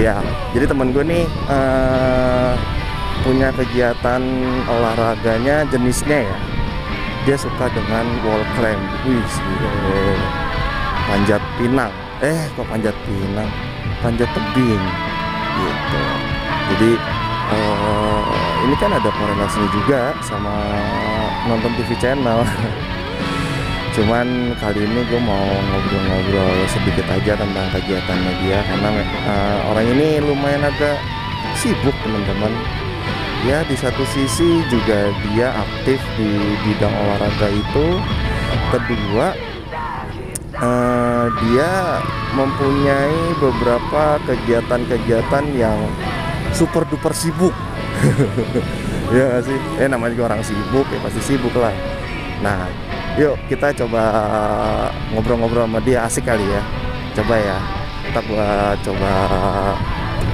Iya, jadi temen gue nih punya kegiatan olahraganya jenisnya ya. Dia suka dengan wall climb. Wih, panjat pinang. Kok panjat pinang? Panjat tebing gitu. Jadi ini kan ada korelasinya juga sama nonton TV channel. Cuman kali ini gue mau ngobrol-ngobrol sedikit aja tentang kegiatannya dia, karena orang ini lumayan agak sibuk teman-teman. Ya di satu sisi juga dia aktif di bidang olahraga itu. Kedua, dia mempunyai beberapa kegiatan-kegiatan yang super duper sibuk. Ya gak sih? Namanya juga orang sibuk ya pasti sibuk lah. Nah, yuk kita coba ngobrol-ngobrol sama dia, asik kali ya. Coba ya, kita buat coba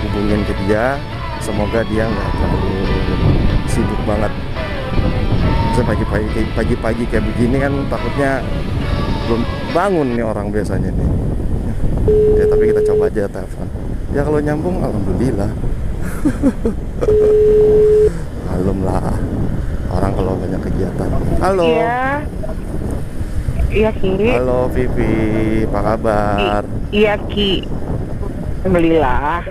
hubungin ke dia. Semoga dia nggak terlalu sibuk banget. Bisa pagi-pagi kayak begini kan takutnya belum bangun nih orang biasanya nih. Ya tapi kita coba aja telepon. Ya kalau nyambung alhamdulillah. Malum lah, orang kalau banyak kegiatan. Halo. Iya. Iya Ki. Halo Vivi, apa kabar? Iya Ki. Alhamdulillah.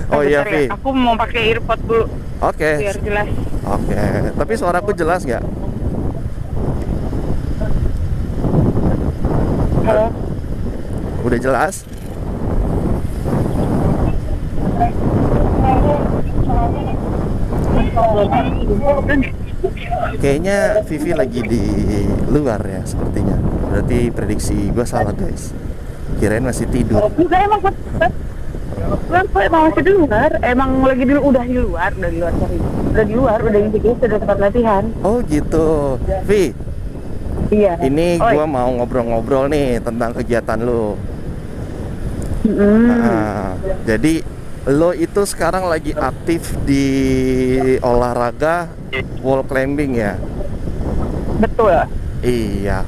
Oh iya Bentar Vi. ya, aku mau pakai earpod dulu Oke. biar jelas. Oke. Tapi suaraku jelas nggak? Halo. Udah jelas? Kayaknya Vivi lagi di luar ya sepertinya. Berarti prediksi gue salah guys. Kirain masih tidur. Enggak, emang gue emang masih di luar. Emang lagi udah di luar sorry. Udah di luar, udah di sini, sudah tempat latihan. Oh gitu. Vi, Iya. ini Oi. gue mau ngobrol-ngobrol nih tentang kegiatan lo. Jadi lo itu sekarang lagi aktif di olahraga wall climbing ya? Betul. Iya.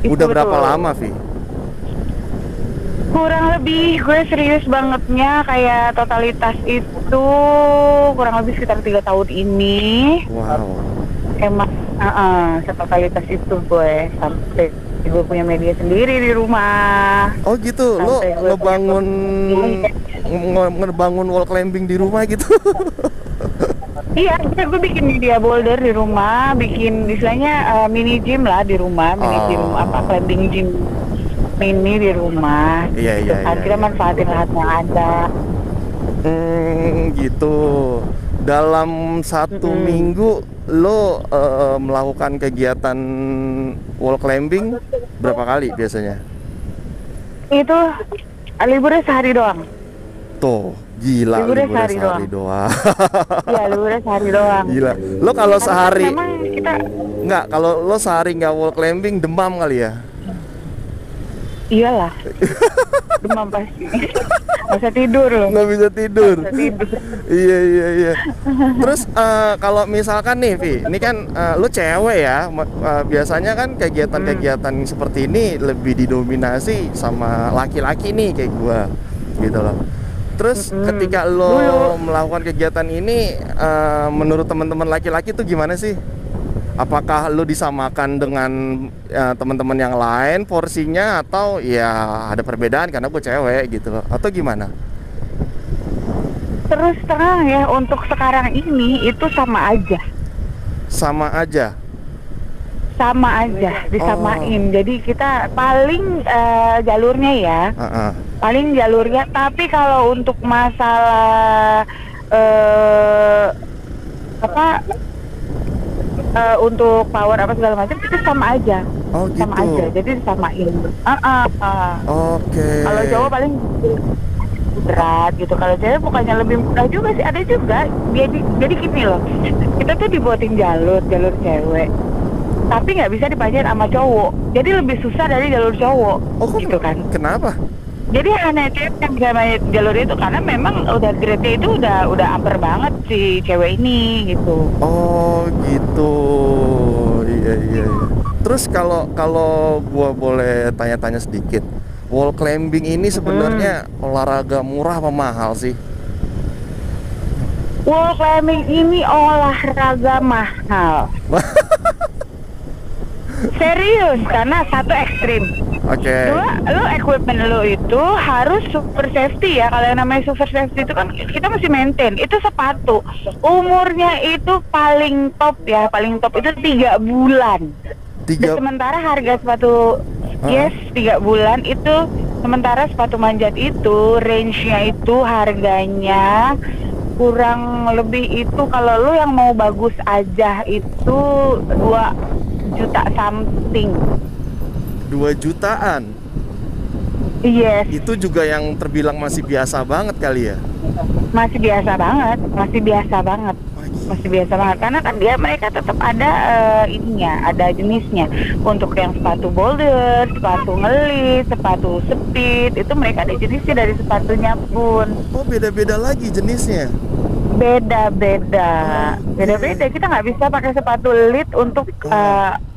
Itu Udah berapa betul. lama, Vi? Kurang lebih gue serius bangetnya kayak totalitas itu kurang lebih sekitar 3 tahun ini. Wow. Emang setotalitas itu gue sampai gue punya media sendiri di rumah. Oh gitu, lo Sampai gue ngebangun wall climbing di rumah gitu? Iya, gue bikin media boulder di rumah, bikin istilahnya mini gym lah di rumah, gym climbing gym mini di rumah. Iya, Gitu iya, kan. iya, Kita iya. manfaatin lahan yang ada. Gitu. Dalam satu minggu lo melakukan kegiatan wall climbing berapa kali biasanya? Itu liburnya sehari doang. Tuh, gila Liburnya liburnya sehari sehari doang. Iya, liburnya sehari doang. Gila. Lo kalau Karena sehari memang kita nggak, kalau lo sehari nggak wall climbing demam kali ya? iyalah. Demam pasti. Nggak bisa tidur loh. Nggak bisa tidur. Nggak bisa tidur. Iya. Terus kalau misalkan nih Vi, ini kan lu cewek ya, biasanya kan kegiatan-kegiatan seperti ini lebih didominasi sama laki-laki nih kayak gua, gitu loh. Terus ketika lo melakukan kegiatan ini, menurut teman-teman laki-laki tuh gimana sih? Apakah lo disamakan dengan teman-teman yang lain porsinya, atau ya ada perbedaan karena gue cewek gitu loh, atau gimana? Terus terang ya, untuk sekarang ini itu sama aja. Sama aja. Sama aja, disamain. Jadi kita paling jalurnya ya, paling jalurnya. Tapi kalau untuk masalah untuk power apa segala macam itu sama aja. Oh gitu. Sama aja, jadi disamain. Oke. Kalau cowok paling berat gitu, kalau cewek bukannya lebih mudah juga sih, ada juga. Jadi gini loh, kita tuh dibuatin jalur cewek, tapi nggak bisa dipajain sama cowok, jadi lebih susah dari jalur cowok. Gitu kan. Kenapa? Jadi hanya cewek yang bisa main jalur itu karena memang udah grade-nya itu udah upper banget si cewek ini gitu. Oh gitu. Iya. Terus kalau gua boleh tanya-tanya sedikit, Wall climbing ini sebenarnya olahraga murah apa mahal sih? Wall climbing ini olahraga mahal. Serius, karena satu ekstrim. Oke. Dua, lo equipment lo itu harus super safety ya. Kalau yang namanya super safety itu kan kita mesti maintain. Itu sepatu. Umurnya itu paling top ya, paling top itu 3 bulan. Dan sementara harga sepatu, yes, 3 bulan itu. Sementara sepatu manjat itu range-nya itu harganya kurang lebih itu kalau lo yang mau bagus aja itu 2 juta something. 2 jutaan? Yes. Itu juga yang terbilang masih biasa banget kali ya? Masih biasa banget, masih biasa banget. Masih biasa banget, karena kan mereka tetap ada ininya, ada jenisnya. Untuk yang sepatu boulder, sepatu ngelis, sepatu speed, itu mereka ada jenisnya dari sepatunya pun. Oh, beda-beda lagi jenisnya? Beda-beda. Beda-beda, kita nggak bisa pakai sepatu lead untuk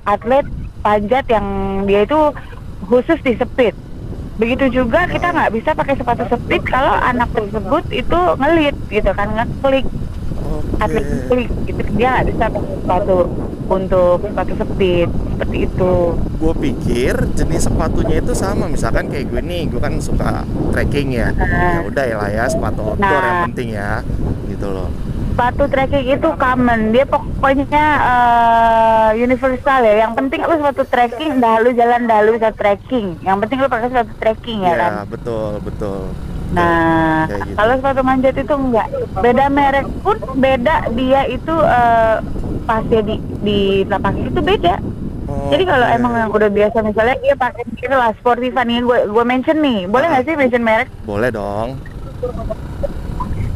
atlet panjat yang dia itu khusus di speed. Begitu juga kita nggak bisa pakai sepatu speed kalau anak tersebut itu ngelit gitu kan, ngeklik. Atlet klik gitu, dia nggak bisa pakai sepatu untuk sepatu speed seperti itu. Gue pikir jenis sepatunya itu sama, misalkan kayak gue nih, gue kan suka trekking ya. Ya udah ya lah ya, sepatu outdoor yang penting ya, gitu loh. Sepatu trekking itu common, dia pokoknya universal ya. Yang penting lu sepatu trekking, dah lu jalan, dah lu bisa trekking. Yang penting lu pakai sepatu trekking ya kan. Ya betul. Nah, gitu. Kalau sepatu manjat itu enggak, beda merek pun beda, dia itu pasnya di lapak itu beda. Jadi kalau emang yang udah biasa misalnya dia pakai lah Sportiva nih, gue mention nih, boleh nggak sih mention merek? Boleh dong.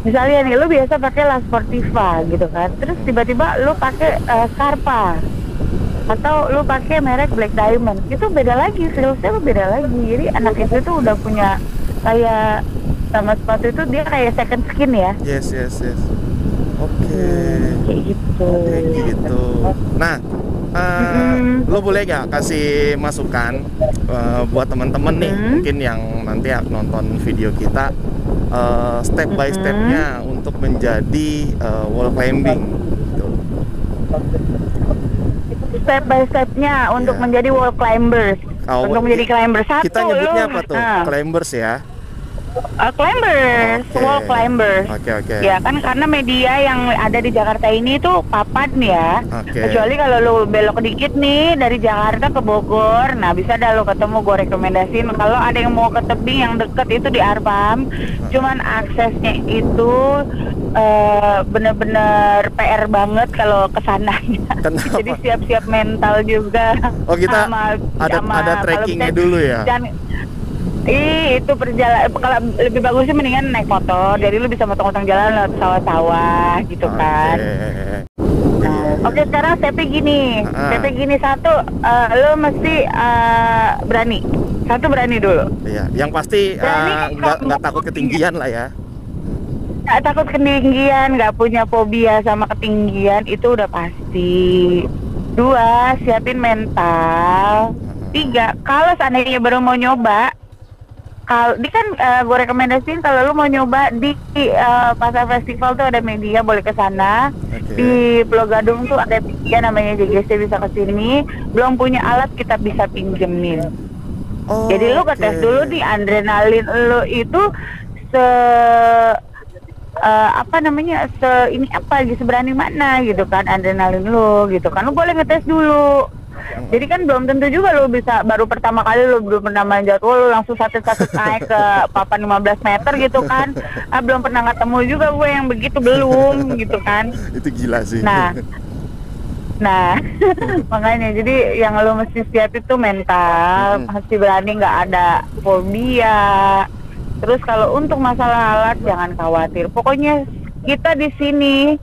Misalnya nih, lu biasa pakai La Sportiva gitu kan, terus tiba-tiba lu pakai Scarpa atau lu pakai merek Black Diamond, itu beda lagi, feelsnya beda lagi. Jadi anak itu tuh udah punya kayak sama sepatu itu dia kayak second skin ya. Yes. Oke. Kayak gitu. Nah, lo boleh nggak kasih masukan buat teman-teman nih, mungkin yang nanti nonton video kita, step by stepnya untuk menjadi wall climbing gitu. Step by stepnya untuk menjadi wall climbers. Untuk menjadi climber satu. Kita nyebutnya apa tuh? Climbers ya. Climbers, wall climbers. Oke. Ya kan karena media yang ada di Jakarta ini tuh papan ya. Kecuali kalau lu belok dikit nih dari Jakarta ke Bogor, nah bisa dah lu ketemu, gue rekomendasiin. Kalau ada yang mau ke tebing yang deket itu di Arpam, cuman aksesnya itu bener-bener PR banget kalau kesananya. Jadi siap-siap mental juga. Oh kita ada trekkingnya dulu ya. Itu perjalanan, kalau lebih bagusnya mendingan naik motor, jadi lu bisa motong-motong jalan lewat sawah-sawah gitu kan. Oke, sekarang stepnya gini, satu, lu mesti berani. Satu, berani dulu. Iya, yang pasti nggak takut ketinggian lah ya. Nggak takut ketinggian, nggak punya fobia sama ketinggian, itu udah pasti. 2, siapin mental. 3, kalau seandainya baru mau nyoba, di kan gue rekomendasiin kalau lu mau nyoba di Pasar Festival tuh ada media, boleh ke sana. Di Pulau Gadung tuh ada media namanya JGC, bisa ke sini. Belum punya alat kita bisa pinjemin. Jadi lu ke tes dulu nih adrenalin lu itu seberani mana gitu kan adrenalin lu gitu kan. Lu boleh ngetes dulu. Jadi kan belum tentu juga lu bisa, baru pertama kali lu belum pernah manjat lu langsung satu naik ke papan 15 meter gitu kan. Belum pernah ketemu juga gue yang begitu, belum gitu kan. Itu gila sih. Nah makanya jadi yang lu mesti siap itu mental, mesti berani, nggak ada fobia. Terus kalau untuk masalah alat jangan khawatir. Pokoknya kita di sini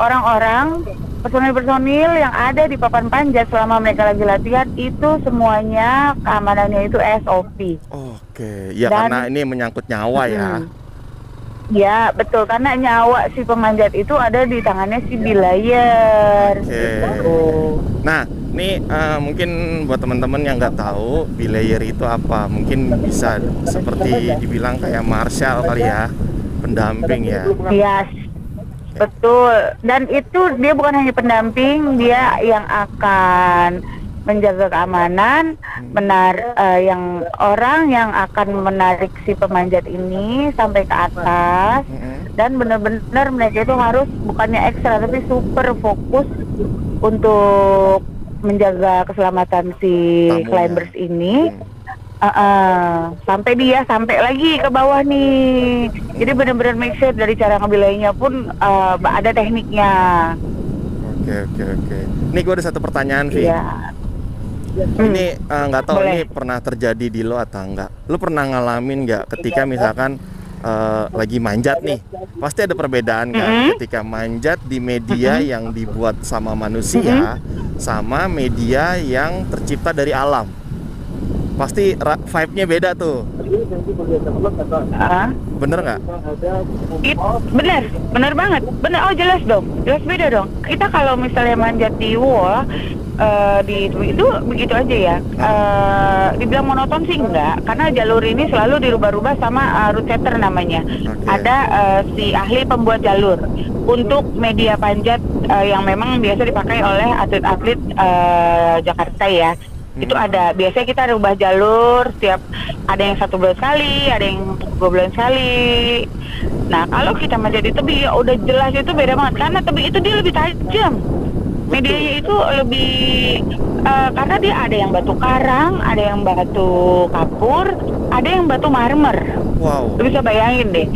orang-orang personil yang ada di papan panjat selama mereka lagi latihan itu semuanya keamanannya itu SOP. Oke, ya karena ini menyangkut nyawa ya. Ya, betul. Karena nyawa si pemanjat itu ada di tangannya si Belayer. Oke. Gitu. Nah, nih mungkin buat teman-teman yang nggak tahu belayer itu apa, mungkin bisa seperti dibilang kayak marshal kali ya, pendamping ya. Yes, betul. Dan itu dia bukan hanya pendamping, dia yang akan menjaga keamanan, yang orang yang akan menarik si pemanjat ini sampai ke atas. Dan benar-benar mereka itu harus bukannya ekstra tapi super fokus untuk menjaga keselamatan si Tamunya. climbers ini. Sampai lagi ke bawah nih. Jadi benar-benar make sure dari cara ngebilainya pun ada tekniknya. Oke. Nih gue ada satu pertanyaan, Vi. Iya. Ini nggak tahu Boleh. ini pernah terjadi di lo atau enggak. Lo pernah ngalamin nggak ketika misalkan lagi manjat nih, pasti ada perbedaan kan ketika manjat di media yang dibuat sama manusia sama media yang tercipta dari alam. Pasti vibe-nya beda tuh. Bener nggak? Bener banget. Bener, oh jelas dong, jelas beda dong. Kita kalau misalnya manjat di wall, itu begitu aja ya. Dibilang monoton sih enggak, karena jalur ini selalu dirubah-rubah sama route setter namanya. Ada si ahli pembuat jalur untuk media panjat yang memang biasa dipakai oleh atlet-atlet Jakarta ya. Itu ada, biasanya kita rubah jalur setiap, ada yang 1 bulan sekali, ada yang 2 bulan sekali. Nah kalau kita manjat di tebing ya udah jelas itu beda banget, karena tebing itu dia lebih tajam. Medianya itu lebih karena dia ada yang batu karang, ada yang batu kapur, ada yang batu marmer. Wow. Lu bisa bayangin deh.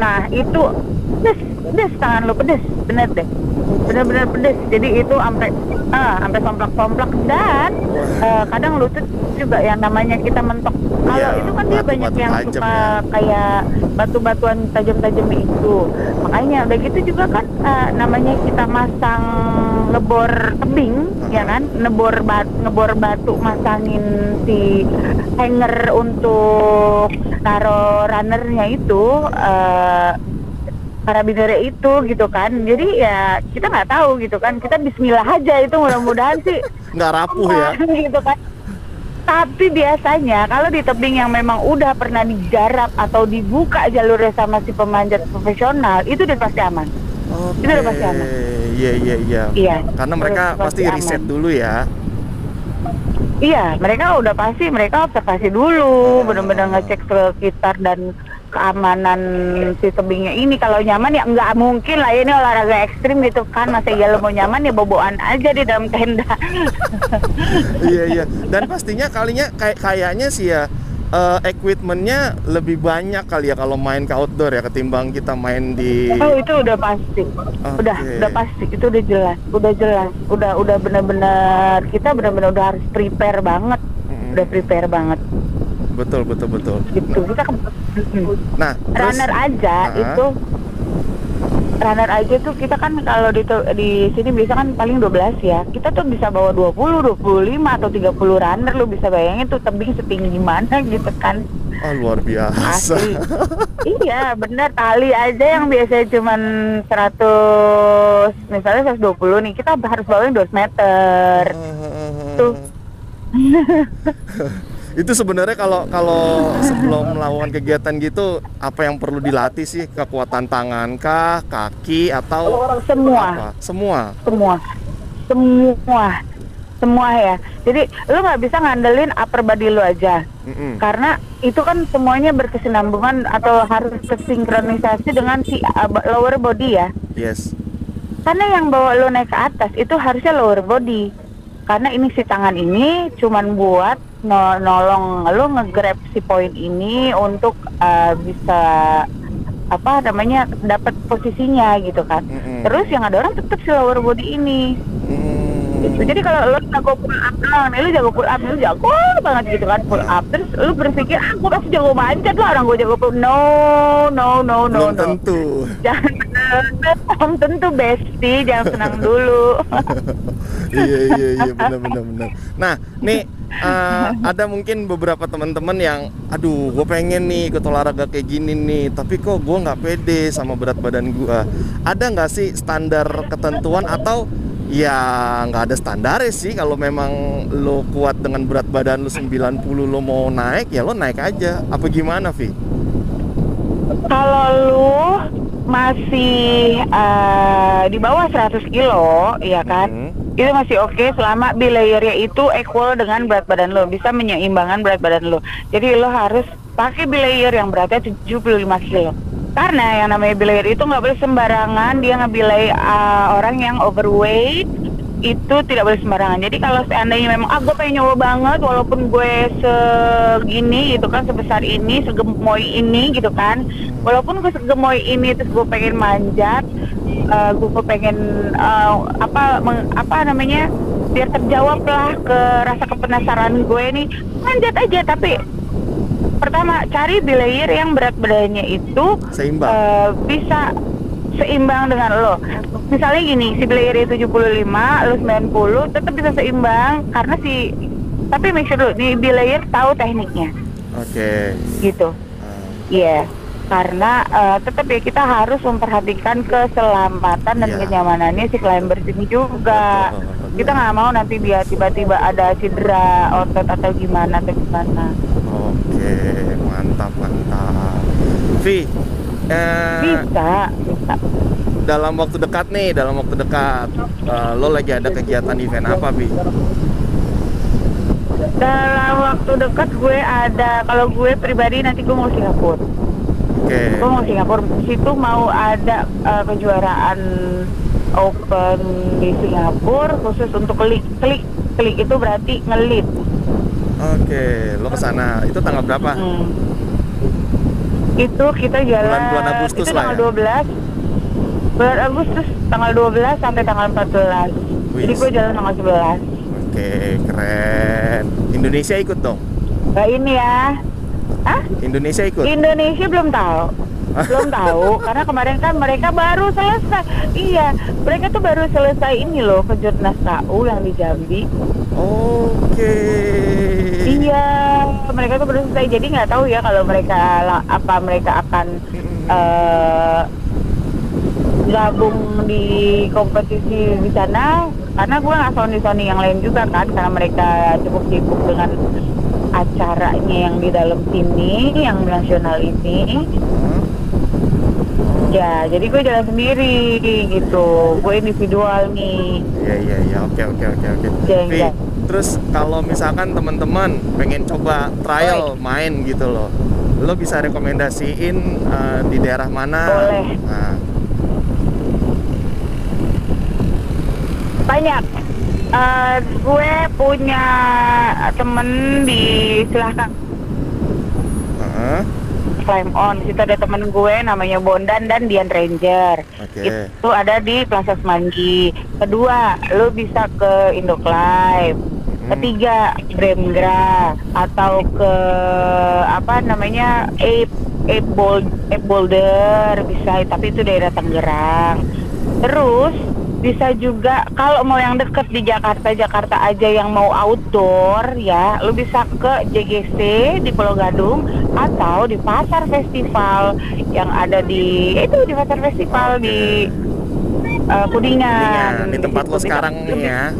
Nah itu pedes tangan lu, pedes bener deh, bener-bener pedes. Jadi itu sampai somplak-somplak, dan kadang lutut juga yang namanya kita mentok. Kalau itu kan dia banyak yang suka kayak batu-batuan tajam-tajam itu. Makanya udah gitu juga kan namanya kita masang ngebor tebing, ya kan, ngebor batu, masangin si hanger untuk taruh runnernya itu, karabiner itu gitu kan. Jadi ya kita nggak tahu gitu kan, kita bismillah aja itu, mudah-mudahan sih nggak rapuh ya gitu kan. Tapi biasanya kalau di tebing yang memang udah pernah digarap atau dibuka jalurnya sama si pemanjat profesional, itu udah pasti aman. Itu udah pasti aman. Iya. Karena mereka pasti riset dulu ya. Iya, mereka observasi dulu, benar-benar ngecek sekitar dan keamanan si tebingnya ini. Kalau nyaman ya nggak mungkin lah, ini olahraga ekstrim gitu kan, masa iya lo mau nyaman ya boboan aja di dalam tenda. Iya. Dan pastinya kayaknya sih ya equipmentnya lebih banyak kali ya kalau main ke outdoor ya ketimbang kita main di. Oh itu udah pasti, udah pasti, itu udah jelas, udah benar-benar kita benar-benar udah harus prepare banget, udah prepare banget. Betul. Gitu kita Nah, runner aja tuh kita kan kalau di sini biasa kan paling 12 ya. Kita tuh bisa bawa 20, 25 atau 30 runner. Lu bisa bayangin tuh tebing setinggi mana gitu kan. Oh, luar biasa. Asli. Iya, benar, tali aja yang biasanya cuman 120 nih, kita harus bawain 2 meter. Tuh. Itu sebenarnya kalau sebelum melakukan kegiatan gitu, apa yang perlu dilatih sih? Kekuatan tangan kah, kaki, atau semua? Apa? Semua ya. Jadi lu nggak bisa ngandelin upper body lu aja, karena itu kan semuanya berkesinambungan atau harus tersinkronisasi dengan si lower body ya. Yes. Karena yang bawa lu naik ke atas itu harusnya lower body. Karena ini si tangan ini cuman buat nolong lu nge-grab si poin ini untuk bisa dapat posisinya gitu kan. Terus yang ada orang tetap si lower body ini. Gitu. Jadi kalau lu jago pull up doang, lu jago pull up, lu jago banget gitu kan pull up. Terus lu berpikir aku pasti jago manjat lah, orang gue jago pull. No. Belum tentu. Belum tentu bestie, jangan senang dulu. Iya benar. Nah, nih ada mungkin beberapa teman-teman yang, aduh, gue pengen nih ikut olahraga kayak gini nih, tapi kok gue nggak pede sama berat badan gue. Ada nggak sih standar ketentuan atau ya nggak ada standarnya sih? Kalau memang lo kuat dengan berat badan lo 90, lo mau naik ya lo naik aja. Apa gimana, Vi? Kalau lu masih di bawah 100 kilo, ya kan? Itu masih oke selama belayarnya itu equal dengan berat badan lo, bisa menyeimbangkan berat badan lo. Jadi lo harus pakai belayer yang beratnya 75 kilo. Karena yang namanya belayer itu nggak boleh sembarangan, dia ngebelay orang yang overweight, itu tidak boleh sembarangan. Jadi kalau seandainya memang gue pengen nyoba banget walaupun gue segini gitu kan, sebesar ini, segemoy ini gitu kan, walaupun gue segemoy ini terus gue pengen manjat, gue pengen apa namanya, biar terjawab lah ke rasa kepenasaran gue nih, manjat aja. Tapi pertama cari belayer yang berat badannya itu seimbang, bisa seimbang dengan lo. Misalnya gini, si belayer itu 75, lo 90, tetap bisa seimbang karena tapi make sure dulu di belayer tahu tekniknya. Oke. Gitu. Iya. Karena tetap ya kita harus memperhatikan keselamatan dan kenyamanannya si climbers ini juga. Kita nggak mau nanti dia tiba-tiba ada cedera otot atau gimana. Oke, mantap. Vi, bisa. dalam waktu dekat, lo lagi ada kegiatan event apa, Vi? Dalam waktu dekat gue ada, kalau gue pribadi nanti gue mau Singapura. Gue mau Singapura, situ mau ada kejuaraan open di Singapura khusus untuk klik itu berarti ngelit. Oke, lo kesana, itu tanggal berapa? Itu kita jalan bulan Agustus itu lah tanggal ya? 12 bulan Agustus, tanggal 12 sampai tanggal 14. Jadi gue jalan tanggal 11. Oke, keren. Indonesia ikut dong? Nah ini ya. Hah? Indonesia ikut? Indonesia belum tahu. Belum tahu karena kemarin kan mereka baru selesai. Iya, mereka tuh baru selesai ini loh, Kejurnas KU yang di Jambi. Oke. Iya, mereka tuh baru selesai. Jadi nggak tahu ya kalau mereka akan gabung di kompetisi di sana, karena gue nggak Sony yang lain juga kan, karena mereka cukup sibuk dengan acaranya yang di dalam sini, yang nasional ini. Ya, jadi gue jalan sendiri gitu, gue individual nih. Iya, oke. Ya. Terus kalau misalkan teman-teman pengen coba trial main gitu loh, lo bisa rekomendasiin di daerah mana? Boleh. Nah. Banyak. Gue punya temen di Silahkan Climb On. Di situ ada temen gue namanya Bondan dan Dian Ranger. Itu ada di Plaza Semanggi. Kedua, lu bisa ke Indoclimb. Ketiga, Bremgra atau ke Ape Boulder bisa, tapi itu daerah Tangerang. Terus bisa juga kalau mau yang deket di Jakarta aja yang mau outdoor ya, lu bisa ke JGC di Pulau Gadung atau di Pasar Festival yang ada di Pasar Festival di Kuningan. Di tempat lo sekarang nih ya.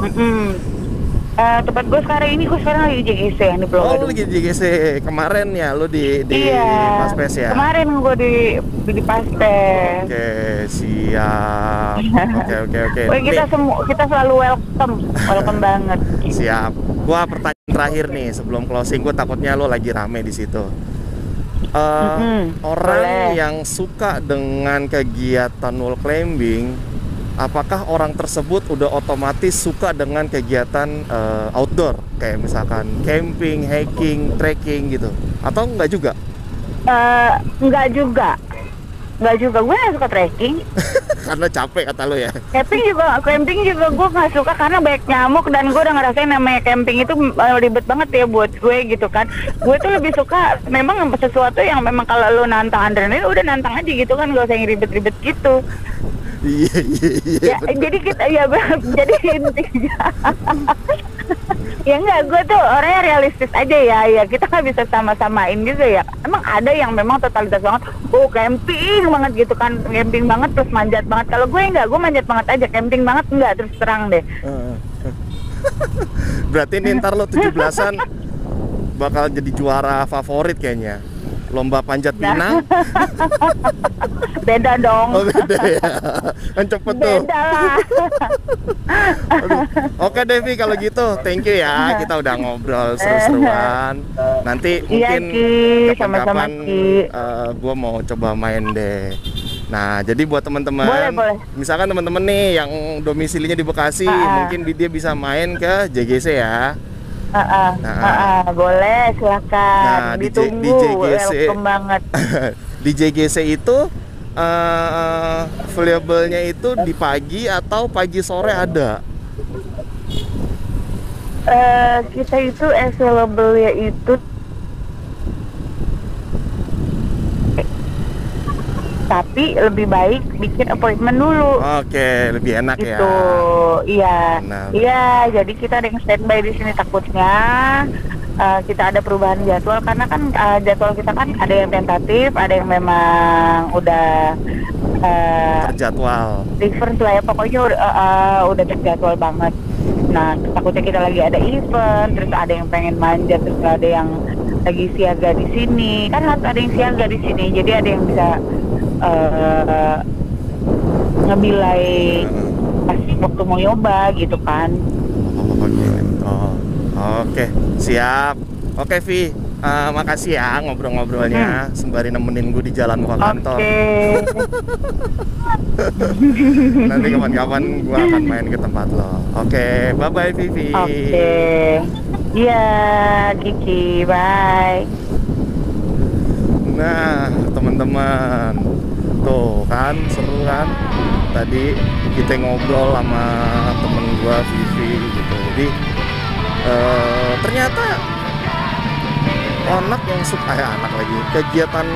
Tempat gue sekarang lagi di JGC yang di Pulau Gadung. Oh, lu lagi di JGC. Kemarin ya lu di Paspes ya? Kemarin gue di Paspes. Oke, siap. Oke. Kita selalu welcome banget. Siap. Gua pertanyaan terakhir nih sebelum closing, gua takutnya lo lagi rame di situ. Orang yang suka dengan kegiatan wall climbing, apakah orang tersebut udah otomatis suka dengan kegiatan outdoor, kayak misalkan camping, hiking, trekking gitu, atau enggak juga? Enggak juga. Gue nggak suka trekking. Karena capek kata lo ya. Camping juga gue nggak suka karena banyak nyamuk, dan gue udah ngerasain namanya camping itu ribet banet ya buat gue gitu kan. Gue tuh lebih suka memang sesuatu yang memang kalau lo nantang adrenalin udah nantang aja gitu kan, gak usah yang ribet-ribet gitu. Iya. Ya, jadi kita jadi intinya Ya enggak, gue tuh orangnya realistis aja ya. Ya kita nggak bisa sama-samain gitu ya. Emang ada yang memang totalitas banget, oh camping banget gitu kan, camping banget terus manjat banget. Kalau gue enggak, gue manjat banget aja, camping banget enggak, terus terang deh. Berarti nih ntar lo 17-an bakal jadi juara favorit kayaknya. Lomba panjat pinang. Beda dong. Oh beda ya. Kan cepet tuh. Beda lah. Aduh. Oke Devi kalau gitu, thank you ya. Kita udah ngobrol seru-seruan. Nanti Iya, mungkin Ki. Sama-sama, kapan-kapan Ki. gue mau coba main deh. Nah, jadi buat teman-teman, Boleh. misalkan teman-teman nih yang domisilinya di Bekasi, mungkin dia bisa main ke JGC ya. Boleh, silakan. Nah, Ditunggu, welcome banget. Di JGC itu available-nya itu di pagi atau pagi sore ada? Kita itu available ya itu, tapi lebih baik bikin appointment dulu. Oke, lebih enak Gitu, ya. iya, Benar. iya. Jadi kita ada yang standby di sini, takutnya kita ada perubahan jadwal karena kan jadwal kita kan ada yang tentatif, ada yang memang udah Terjadwal. different lah ya, pokoknya udah terjadwal banget. Nah, takutnya kita lagi ada event, terus ada yang pengen manjat, terus ada yang lagi siaga di sini, kan harus ada yang siaga di sini, jadi ada yang bisa ngebilai pas waktu mau nyoba gitu kan. Oke, siap. Oke, Vi. Makasih ya ngobrol-ngobrolnya sembari nemenin gue di jalan mau ke kantor. Nanti kapan-kapan gue akan main ke tempat lo. Oke, bye-bye Vivi. Oke. Iya, Kiki, bye. Nah, teman-teman, tuh kan seru kan? Tadi kita ngobrol sama temen gue Vivi gitu. Jadi ternyata anak yang suka anak lagi kegiatan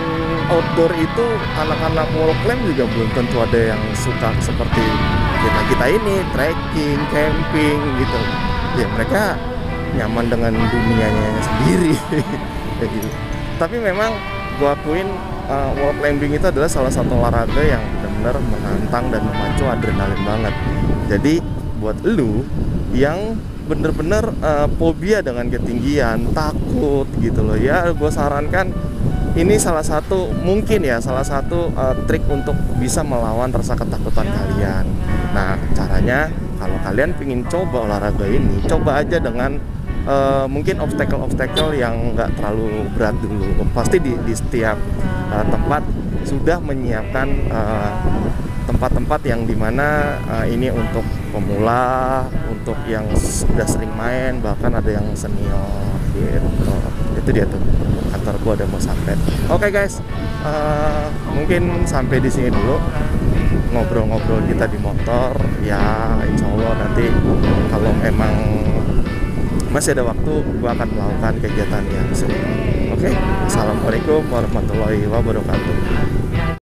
outdoor itu, anak-anak wall climb juga belum tentu ada yang suka seperti kita ini trekking, camping gitu. Ya mereka nyaman dengan dunianya sendiri. Kayak gitu. Tapi memang gua akuin wall climbing itu adalah salah satu olahraga yang benar-benar menantang dan memacu adrenalin banget. Jadi buat lu yang bener-bener fobia dengan ketinggian, takut gitu loh ya, gue sarankan ini salah satu trik untuk bisa melawan rasa ketakutan kalian. Nah caranya kalau kalian pengen coba olahraga ini, coba aja dengan mungkin obstacle yang nggak terlalu berat dulu. Pasti di setiap tempat sudah menyiapkan tempat-tempat yang dimana ini untuk pemula, untuk yang sudah sering main, bahkan ada yang senior gitu. Itu dia tuh, kantor gua udah mau sampai. Oke guys, mungkin sampai di sini dulu ngobrol-ngobrol kita di motor. Ya insya Allah nanti kalau memang masih ada waktu, gua akan melakukan kegiatan yang seru. Oke, assalamualaikum warahmatullahi wabarakatuh.